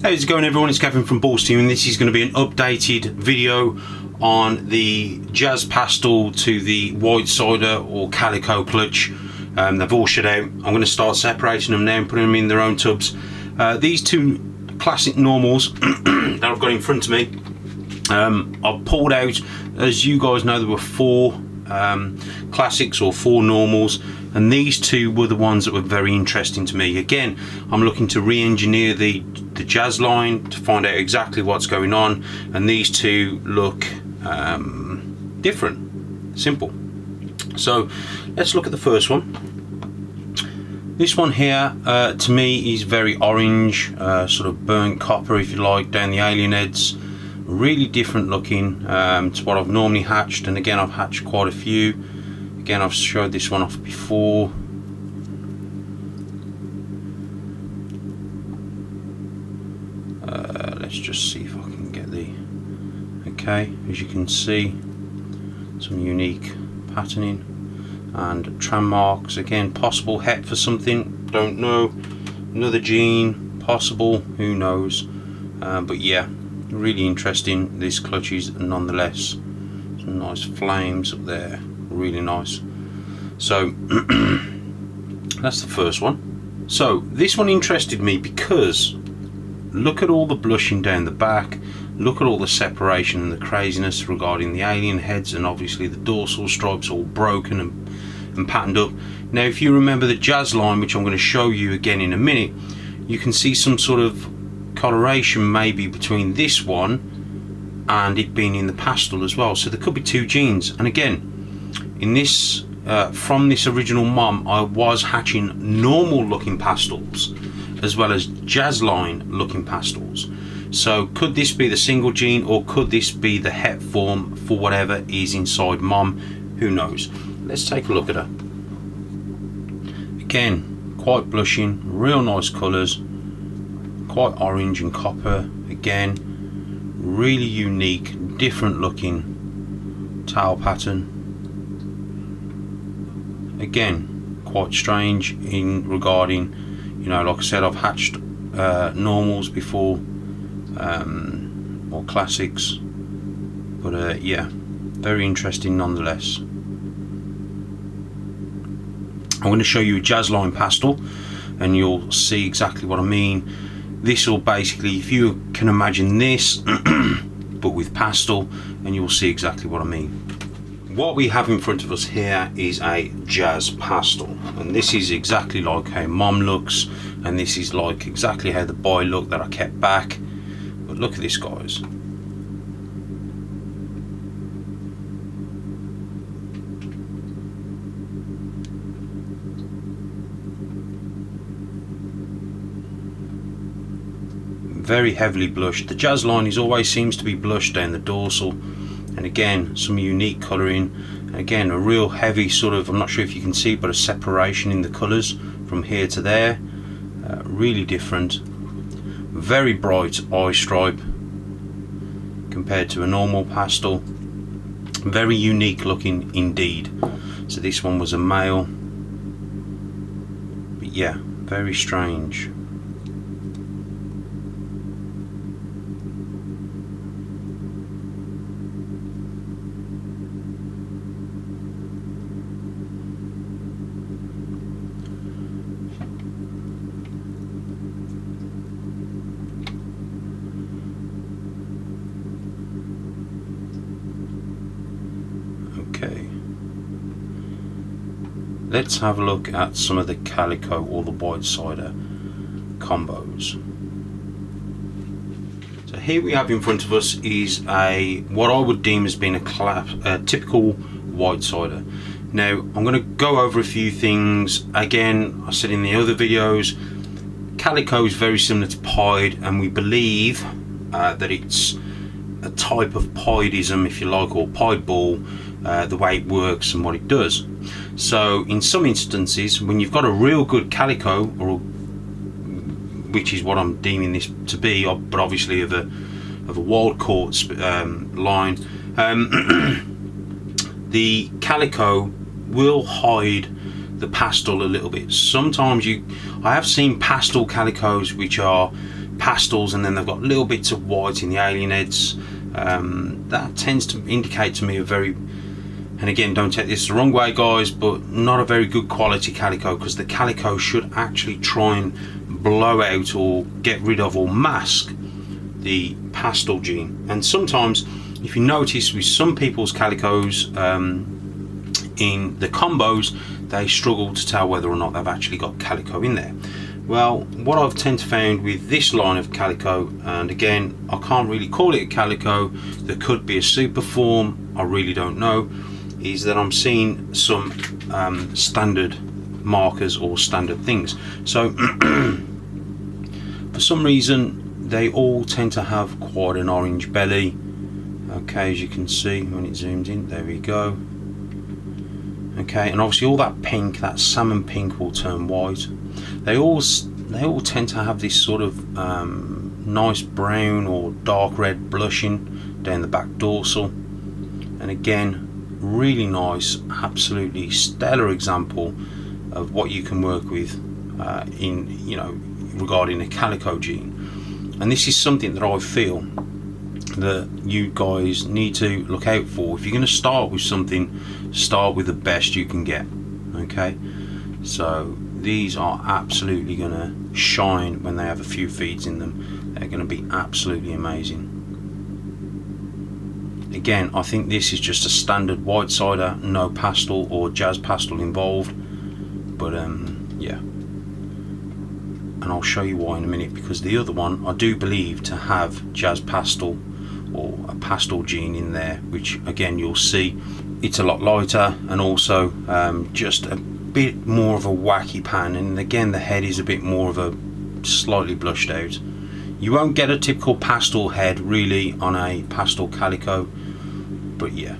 How's it going, everyone? It's Gavin from Balls Team, and this is going to be an updated video on the Jazz Pastel to the Whitesider or Calico clutch. They've all shed out. I'm going to start separating them now and putting them in their own tubs. These two classic normals that I've got in front of me, I've pulled out, as you guys know, there were four classics or four normals, and these two were the ones that were very interesting to me. Again, I'm looking to re-engineer the Jazz line to find out exactly what's going on, and these two look different, simple. So let's look at the first one. This one here to me is very orange, sort of burnt copper if you like, down the alien heads. Really different looking to what I've normally hatched, and again I've hatched quite a few. Again, I've showed this one off before. Let's just see if I can get the... Okay, as you can see, some unique patterning and tram marks. Again, possible het for something, don't know. Another gene, possible, who knows. But yeah, really interesting. This clutch is nonetheless. Some nice flames up there, really nice. So that's the first one. So this one interested me because look at all the blushing down the back, look at all the separation and the craziness regarding the alien heads, and obviously the dorsal stripes all broken and patterned up. Now if you remember the Jazz line, which I'm going to show you again in a minute, you can see some sort of coloration maybe between this one and it being in the pastel as well. So there could be two genes. And again, in this from this original mom, I was hatching normal looking pastels as well as Jazz line looking pastels. So could this be the single gene, or could this be the het form for whatever is inside mom? Who knows? Let's take a look at her. Again, quite blushing, real nice colours, quite orange and copper. Again, really unique, different looking tail pattern. Again, quite strange in regarding, you know, like I said, I've hatched normals before, or classics, but yeah, very interesting nonetheless. I'm going to show you a Jazz line pastel and you'll see exactly what I mean. This will basically, if you can imagine this but with pastel, and you'll see exactly what I mean. What we have in front of us here is a Jazz pastel, and this is exactly like how mom looks, and this is like exactly how the boy looked that I kept back. But look at this, guys. Very heavily blushed. The Jazz line always seems to be blushed down the dorsal, and again some unique colouring, and again a real heavy sort of, I'm not sure if you can see, but a separation in the colours from here to there. Really different, very bright eye stripe compared to a normal pastel. Very unique looking indeed. So this one was a male, but yeah, very strange. Okay, let's have a look at some of the Calico or the Whitesider combos. So here we have in front of us is what I would deem as being a typical Whitesider. Now I'm going to go over a few things. Again, I said in the other videos, Calico is very similar to pied, and we believe that it's a type of piedism, if you like, or pied ball. The way it works and what it does. So in some instances, when you've got a real good Calico, or which is what I'm deeming this to be, but obviously of a wild caught line, the Calico will hide the pastel a little bit. Sometimes I have seen pastel calicos which are pastels, and then they've got little bits of white in the alien heads. That tends to indicate to me a very, and again, don't take this the wrong way guys, but not a very good quality calico, because the calico should actually try and blow out or get rid of or mask the pastel gene. And sometimes, if you notice with some people's calicos, in the combos, they struggle to tell whether or not they've actually got calico in there. Well, what I've tend to found with this line of calico, and again, I can't really call it a calico, there could be a super form, I really don't know, is that I'm seeing some standard markers or standard things. So for some reason they all tend to have quite an orange belly. Okay, as you can see when it zooms in, there we go. Okay, and obviously all that pink, that salmon pink, will turn white. They all tend to have this sort of nice brown or dark red blushing down the back dorsal. And again, really nice, absolutely stellar example of what you can work with in, you know, regarding a calico gene. And this is something that I feel that you guys need to look out for. If you're going to start with something, start with the best you can get. Okay, so these are absolutely going to shine when they have a few feeds in them. They're going to be absolutely amazing. Again, I think this is just a standard Whitesider, no pastel or jazz pastel involved, but yeah, and I'll show you why in a minute, because the other one I do believe to have jazz pastel or a pastel gene in there, which again you'll see it's a lot lighter, and also just a bit more of a wacky pan, and again the head is a bit more of a slightly blushed out. You won't get a typical pastel head really on a pastel calico, but yeah,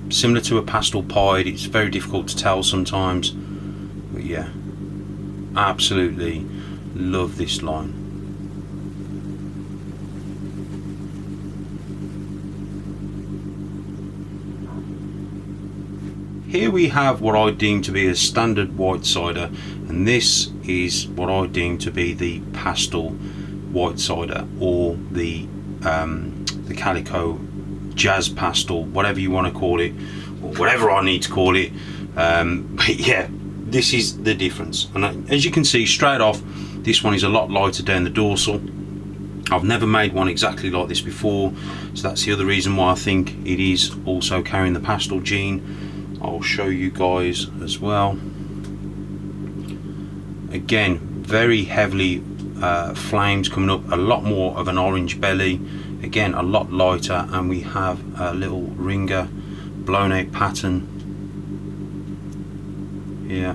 similar to a pastel pied, it's very difficult to tell sometimes, but yeah, absolutely love this line. Here we have what I deem to be a standard Whitesider, and this is what I deem to be the pastel Whitesider, or the calico jazz pastel, whatever you want to call it, or whatever I need to call it. But yeah, this is the difference. And as you can see straight off, this one is a lot lighter down the dorsal. I've never made one exactly like this before, so that's the other reason why I think it is also carrying the pastel gene. I'll show you guys as well. Again, very heavily flames coming up, a lot more of an orange belly, again a lot lighter, and we have a little ringer blown out pattern here.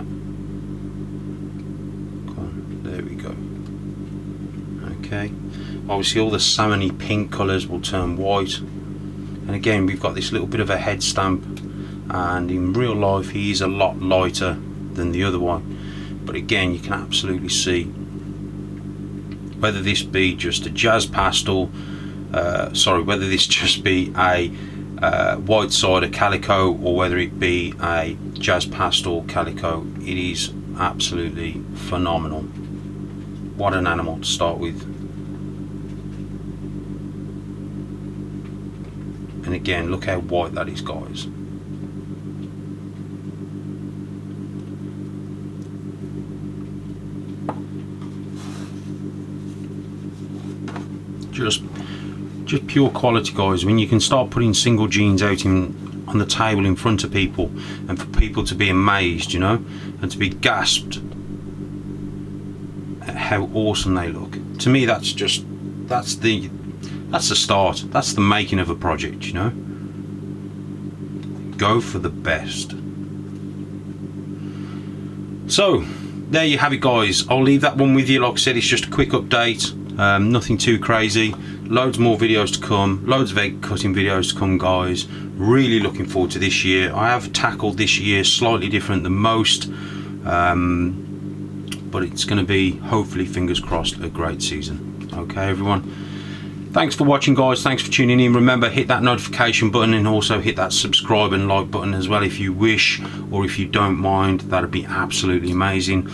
Come on, there we go. Okay, obviously all the salmony pink colours will turn white, and again we've got this little bit of a head stamp, and in real life he is a lot lighter than the other one, but again you can absolutely see, whether this be just a jazz pastel, whether this just be a Whitesider calico, or whether it be a jazz pastel calico, it is absolutely phenomenal. What an animal to start with. And again, look how white that is, guys. Just pure quality, guys. When you can start putting single genes out on the table in front of people, and for people to be amazed, you know, and to be gasped at how awesome they look. To me, that's the start. That's the making of a project, you know. Go for the best. So there you have it, guys. I'll leave that one with you. Like I said, it's just a quick update. Nothing too crazy. Loads more videos to come, loads of egg cutting videos to come, guys. Really looking forward to this year. I have tackled this year slightly different than most, but it's going to be, hopefully, fingers crossed, a great season. Okay, everyone, thanks for watching, guys. Thanks for tuning in. Remember, hit that notification button, and also hit that subscribe and like button as well if you wish, or if you don't mind. That'd be absolutely amazing.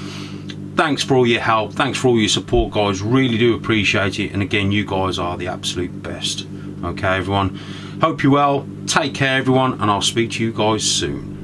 thanks for all your help, thanks for all your support, guys. Really do appreciate it. And again, you guys are the absolute best. Okay, everyone, hope you're well, take care everyone, and I'll speak to you guys soon.